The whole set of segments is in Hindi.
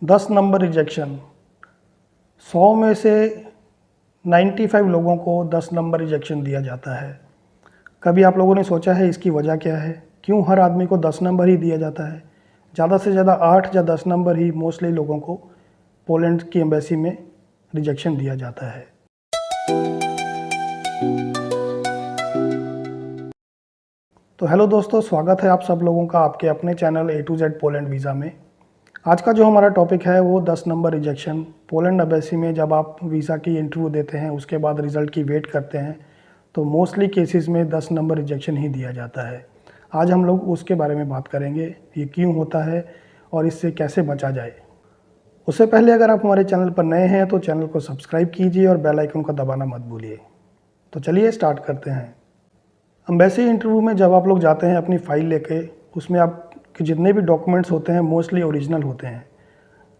10 नंबर रिजेक्शन। 100 में से 95 लोगों को 10 नंबर रिजेक्शन दिया जाता है। कभी आप लोगों ने सोचा है इसकी वजह क्या है? क्यों हर आदमी को 10 नंबर ही दिया जाता है? ज़्यादा से ज़्यादा 8 या 10 नंबर ही मोस्टली लोगों को पोलैंड की एम्बेसी में रिजेक्शन दिया जाता है। तो हेलो दोस्तों, स्वागत है आप सब लोगों का आपके अपने channel A to Z Poland visa में। आज का जो हमारा टॉपिक है वो 10 नंबर रिजेक्शन। पोलैंड एम्बेसी में जब आप वीज़ा की इंटरव्यू देते हैं, उसके बाद रिज़ल्ट की वेट करते हैं, तो मोस्टली केसेस में 10 नंबर रिजेक्शन ही दिया जाता है। आज हम लोग उसके बारे में बात करेंगे, ये क्यों होता है और इससे कैसे बचा जाए। उससे पहले अगर आप हमारे चैनल पर नए हैं तो चैनल को सब्सक्राइब कीजिए और बेल आइकन को दबाना मत भूलिए। तो चलिए स्टार्ट करते हैं। एम्बेसी इंटरव्यू में जब आप लोग जाते हैं अपनी फ़ाइल लेके, उसमें आपके जितने भी डॉक्यूमेंट्स होते हैं मोस्टली ओरिजिनल होते हैं।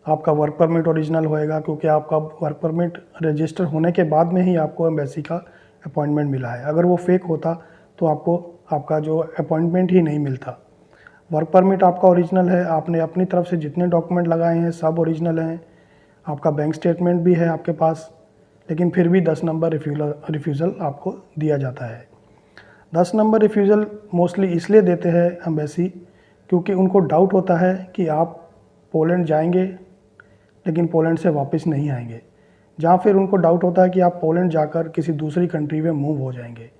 आपका वर्क परमिट ओरिजिनल होएगा, क्योंकि आपका वर्क परमिट रजिस्टर होने के बाद में ही आपको एम्बेसी का अपॉइंटमेंट मिला है। अगर वो फेक होता तो आपको आपका जो अपॉइंटमेंट ही नहीं मिलता। वर्क परमिट आपका ओरिजिनल है, आपने अपनी तरफ से जितने डॉक्यूमेंट लगाए हैं सब ओरिजिनल हैं, आपका बैंक स्टेटमेंट भी है आपके पास, लेकिन फिर भी 10 नंबर रिफ्यूज़ल आपको दिया जाता है। 10 नंबर रिफ्यूज़ल मोस्टली इसलिए देते हैं एम्बेसी क्योंकि उनको डाउट होता है कि आप पोलैंड जाएंगे लेकिन पोलैंड से वापस नहीं आएंगे, जहाँ फिर उनको डाउट होता है कि आप पोलैंड जाकर किसी दूसरी कंट्री में मूव हो जाएंगे।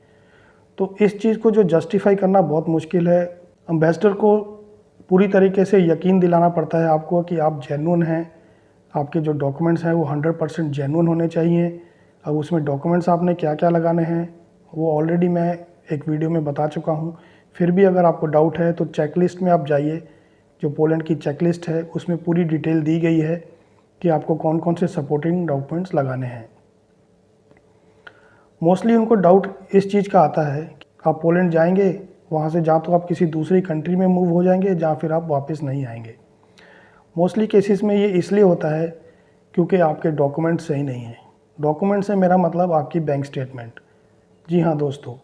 तो इस चीज़ को जो जस्टिफाई करना बहुत मुश्किल है। एम्बेसडर को पूरी तरीके से यकीन दिलाना पड़ता है आपको कि आप जेन्युइन हैं, आपके जो डॉक्यूमेंट्स हैं वो 100% जेन्युइन होने चाहिए। अब उसमें डॉक्यूमेंट्स आपने क्या क्या लगाने हैं वो ऑलरेडी मैं एक वीडियो में बता चुका हूँ। फिर भी अगर आपको डाउट है तो चेकलिस्ट में आप जाइए, जो पोलैंड की चेकलिस्ट है उसमें पूरी डिटेल दी गई है कि आपको कौन कौन से सपोर्टिंग डॉक्यूमेंट्स लगाने हैं। मोस्टली उनको डाउट इस चीज़ का आता है कि आप पोलैंड जाएंगे, वहाँ से जहाँ तो आप किसी दूसरी कंट्री में मूव हो जाएंगे, जहाँ फिर आप वापस नहीं आएंगे। मोस्टली केसेस में ये इसलिए होता है क्योंकि आपके डॉक्यूमेंट सही नहीं हैं। डॉक्यूमेंट से मेरा मतलब आपकी बैंक स्टेटमेंट। जी हाँ दोस्तों,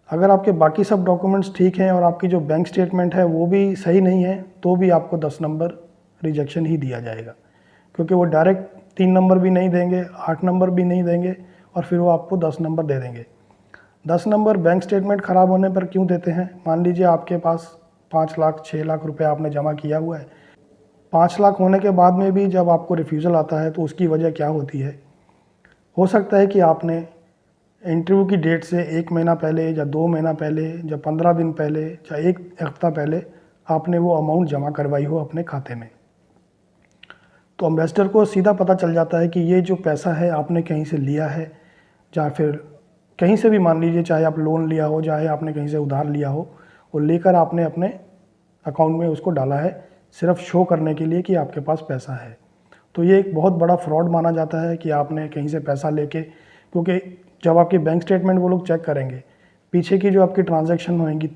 अगर आपके बाकी सब डॉक्यूमेंट्स ठीक हैं और आपकी जो बैंक स्टेटमेंट है वो भी सही नहीं है, तो भी आपको 10 नंबर रिजेक्शन ही दिया जाएगा, क्योंकि वो डायरेक्ट 3 नंबर भी नहीं देंगे, 8 नंबर भी नहीं देंगे और फिर वो आपको 10 नंबर दे देंगे। 10 नंबर बैंक स्टेटमेंट ख़राब होने पर क्यों देते हैं? मान लीजिए आपके पास 5 लाख 6 लाख रुपये आपने जमा किया हुआ है। 5 लाख होने के बाद में भी जब आपको रिफ्यूज़ल आता है तो उसकी वजह क्या होती है? हो सकता है कि आपने इंटरव्यू की डेट से 1 महीना पहले या 2 महीना पहले या 15 दिन पहले या 1 हफ्ता पहले आपने वो अमाउंट जमा करवाई हो अपने खाते में। तो एम्बेसडर को सीधा पता चल जाता है कि ये जो पैसा है आपने कहीं से लिया है, या फिर कहीं से भी मान लीजिए, चाहे आप लोन लिया हो, चाहे आपने कहीं से उधार लिया हो, वो लेकर आपने अपने अकाउंट में उसको डाला है सिर्फ शो करने के लिए कि आपके पास पैसा है। तो ये एक बहुत बड़ा फ्रॉड माना जाता है कि आपने कहीं से पैसा लेके, क्योंकि जब आपकी बैंक स्टेटमेंट वो लोग चेक करेंगे, पीछे की जो आपकी ट्रांजैक्शन होंगी,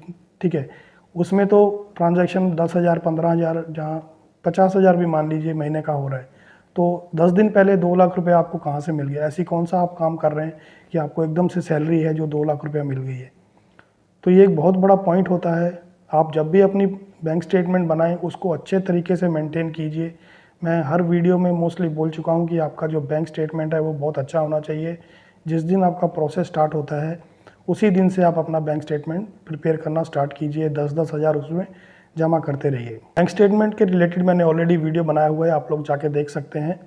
ठीक है, उसमें तो ट्रांजैक्शन 10,000 15,000 जहाँ 50,000 भी मान लीजिए महीने का हो रहा है, तो 10 दिन पहले 2 लाख रुपए आपको कहाँ से मिल गया? ऐसी कौन सा आप काम कर रहे हैं कि आपको एकदम से सैलरी है जो 2 लाख रुपया मिल गई है? तो ये एक बहुत बड़ा पॉइंट होता है। आप जब भी अपनी बैंक स्टेटमेंट बनाएं उसको अच्छे तरीके से मेंटेन कीजिए। मैं हर वीडियो में मोस्टली बोल चुका हूँ कि आपका जो बैंक स्टेटमेंट है वो बहुत अच्छा होना चाहिए। जिस दिन आपका प्रोसेस स्टार्ट होता है उसी दिन से आप अपना बैंक स्टेटमेंट प्रिपेयर करना स्टार्ट कीजिए। 10-10 हज़ार उसमें जमा करते रहिए। बैंक स्टेटमेंट के रिलेटेड मैंने ऑलरेडी वीडियो बनाया हुआ है, आप लोग जाके देख सकते हैं।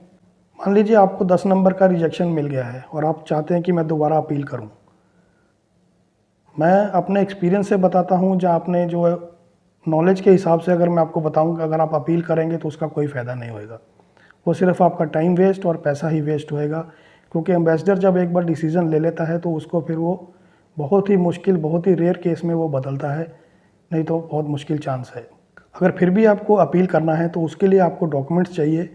मान लीजिए आपको 10 नंबर का रिजेक्शन मिल गया है और आप चाहते हैं कि मैं दोबारा अपील करूं। मैं अपने एक्सपीरियंस से बताता हूं, जहां आपने जो नॉलेज के हिसाब से अगर मैं आपको बताऊं कि अगर आप अपील करेंगे तो उसका कोई फ़ायदा नहीं होएगा। वो सिर्फ आपका टाइम वेस्ट और पैसा ही वेस्ट होएगा, क्योंकि एम्बेसडर जब एक बार डिसीज़न ले लेता है तो उसको फिर वो बहुत ही मुश्किल, बहुत ही रेयर केस में वो बदलता है, नहीं तो बहुत मुश्किल चांस है। अगर फिर भी आपको अपील करना है तो उसके लिए आपको डॉक्यूमेंट्स चाहिए।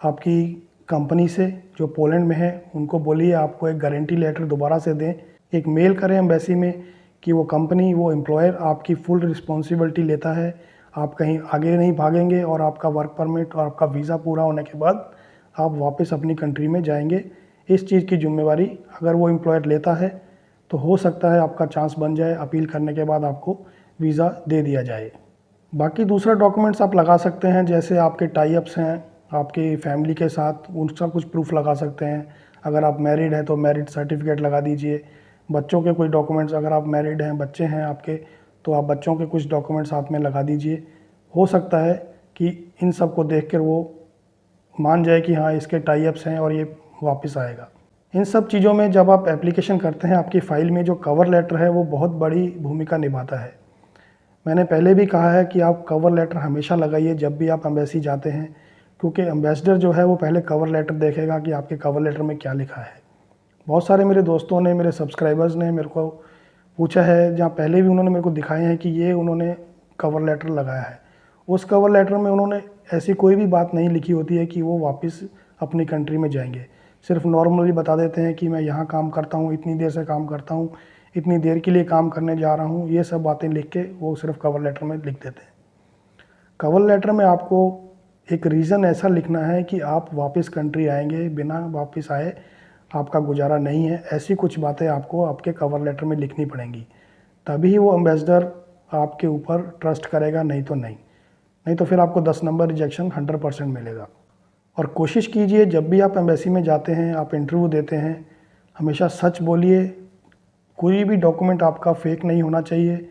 आपकी कंपनी से जो पोलैंड में है उनको बोलिए आपको एक गारंटी लेटर दोबारा से दें। एक मेल करें एम्बेसी में कि वो कंपनी, वो एम्प्लॉयर आपकी फुल रिस्पॉन्सिबिलिटी लेता है, आप कहीं आगे नहीं भागेंगे और आपका वर्क परमिट और आपका वीज़ा पूरा होने के बाद आप वापस अपनी कंट्री में जाएंगे। इस चीज़ की जिम्मेवारी अगर वो एम्प्लॉयर लेता है तो हो सकता है आपका चांस बन जाए, अपील करने के बाद आपको वीज़ा दे दिया जाए। बाकी दूसरा डॉक्यूमेंट्स आप लगा सकते हैं, जैसे आपके टाई अप्स हैं, आपकी फैमिली के साथ उसका कुछ प्रूफ लगा सकते हैं। अगर आप मैरिड हैं तो मैरिड सर्टिफिकेट लगा दीजिए। बच्चों के कोई डॉक्यूमेंट्स, अगर आप मैरिड हैं, बच्चे हैं आपके, तो आप बच्चों के कुछ डॉक्यूमेंट्स साथ में लगा दीजिए। हो सकता है कि इन सब को देख कर वो मान जाए कि हाँ इसके टाई अप्स हैं और ये वापस आएगा। इन सब चीज़ों में जब आप एप्लीकेशन करते हैं, आपकी फ़ाइल में जो कवर लेटर है वो बहुत बड़ी भूमिका निभाता है। मैंने पहले भी कहा है कि आप कवर लेटर हमेशा लगाइए जब भी आप एम्बेसी जाते हैं, क्योंकि एम्बेसडर जो है वो पहले कवर लेटर देखेगा कि आपके कवर लेटर में क्या लिखा है। बहुत सारे मेरे दोस्तों ने, मेरे सब्सक्राइबर्स ने मेरे को पूछा है, जहाँ पहले भी उन्होंने मेरे को दिखाए हैं कि ये उन्होंने कवर लेटर लगाया है। उस कवर लेटर में उन्होंने ऐसी कोई भी बात नहीं लिखी होती है कि वो वापस अपनी कंट्री में जाएंगे। सिर्फ नॉर्मली बता देते हैं कि मैं यहाँ काम करता हूँ, इतनी देर से काम करता हूँ, इतनी देर के लिए काम करने जा रहा हूँ, ये सब बातें लिख के वो सिर्फ कवर लेटर में लिख देते हैं। कवर लेटर में आपको एक रीज़न ऐसा लिखना है कि आप वापस कंट्री आएंगे, बिना वापस आए आपका गुजारा नहीं है। ऐसी कुछ बातें आपको आपके कवर लेटर में लिखनी पड़ेंगी, तभी वो एम्बेसडर आपके ऊपर ट्रस्ट करेगा, नहीं तो नहीं तो फिर आपको 10 नंबर रिजेक्शन 100% मिलेगा। और कोशिश कीजिए जब भी आप एम्बेसी में जाते हैं, आप इंटरव्यू देते हैं, हमेशा सच बोलिए। कोई भी डॉक्यूमेंट आपका फेक नहीं होना चाहिए,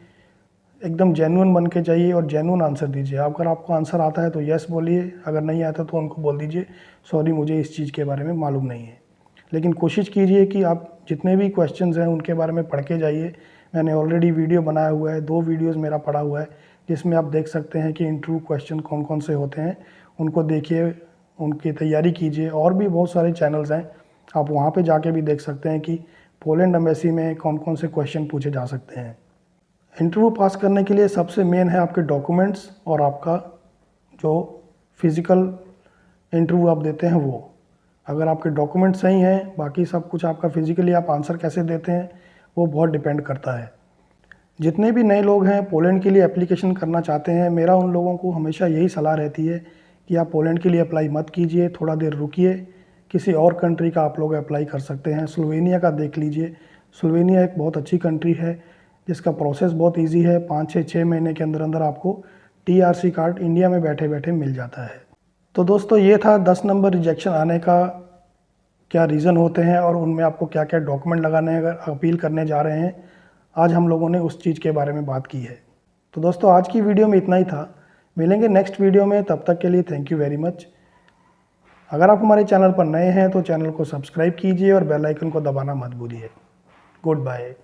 एकदम जेन्युइन बन के चाहिए और जेन्युइन आंसर दीजिए। अगर आपको आंसर आता है तो यस बोलिए, अगर नहीं आता तो उनको बोल दीजिए सॉरी मुझे इस चीज़ के बारे में मालूम नहीं है। लेकिन कोशिश कीजिए कि आप जितने भी क्वेश्चंस हैं उनके बारे में पढ़ के जाइए। मैंने ऑलरेडी वीडियो बनाया हुआ है, 2 वीडियोज़ मेरा पड़ा हुआ है, जिसमें आप देख सकते हैं कि इंटरव्यू क्वेश्चन कौन कौन से होते हैं। उनको देखिए, उनकी तैयारी कीजिए। और भी बहुत सारे चैनल्स हैं, आप वहाँ पे जाके भी देख सकते हैं कि पोलैंड एम्बेसी में कौन कौन से क्वेश्चन पूछे जा सकते हैं। इंटरव्यू पास करने के लिए सबसे मेन है आपके डॉक्यूमेंट्स और आपका जो फिज़िकल इंटरव्यू आप देते हैं वो। अगर आपके डॉक्यूमेंट सही हैं, बाकी सब कुछ आपका फिज़िकली आप आंसर कैसे देते हैं वो बहुत डिपेंड करता है। जितने भी नए लोग हैं पोलैंड के लिए एप्लीकेशन करना चाहते हैं, मेरा उन लोगों को हमेशा यही सलाह रहती है कि आप पोलैंड के लिए अप्लाई मत कीजिए, थोड़ा देर रुकिए, किसी और कंट्री का आप लोग अप्लाई कर सकते हैं। स्लोवेनिया का देख लीजिए। स्लोवेनिया एक बहुत अच्छी कंट्री है जिसका प्रोसेस बहुत ईजी है। 5 से 6 महीने के अंदर अंदर आपको TRC कार्ड इंडिया में बैठे बैठे मिल जाता है। तो दोस्तों ये था 10 नंबर रिजेक्शन आने का क्या रीज़न होते हैं और उनमें आपको क्या क्या डॉक्यूमेंट लगाने हैं अगर अपील करने जा रहे हैं। आज हम लोगों ने उस चीज़ के बारे में बात की है। तो दोस्तों आज की वीडियो में इतना ही था। मिलेंगे नेक्स्ट वीडियो में, तब तक के लिए थैंक यू वेरी मच। अगर आप हमारे चैनल पर नए हैं तो चैनल को सब्सक्राइब कीजिए और बेल आइकन को दबाना मत भूलिए। Good bye.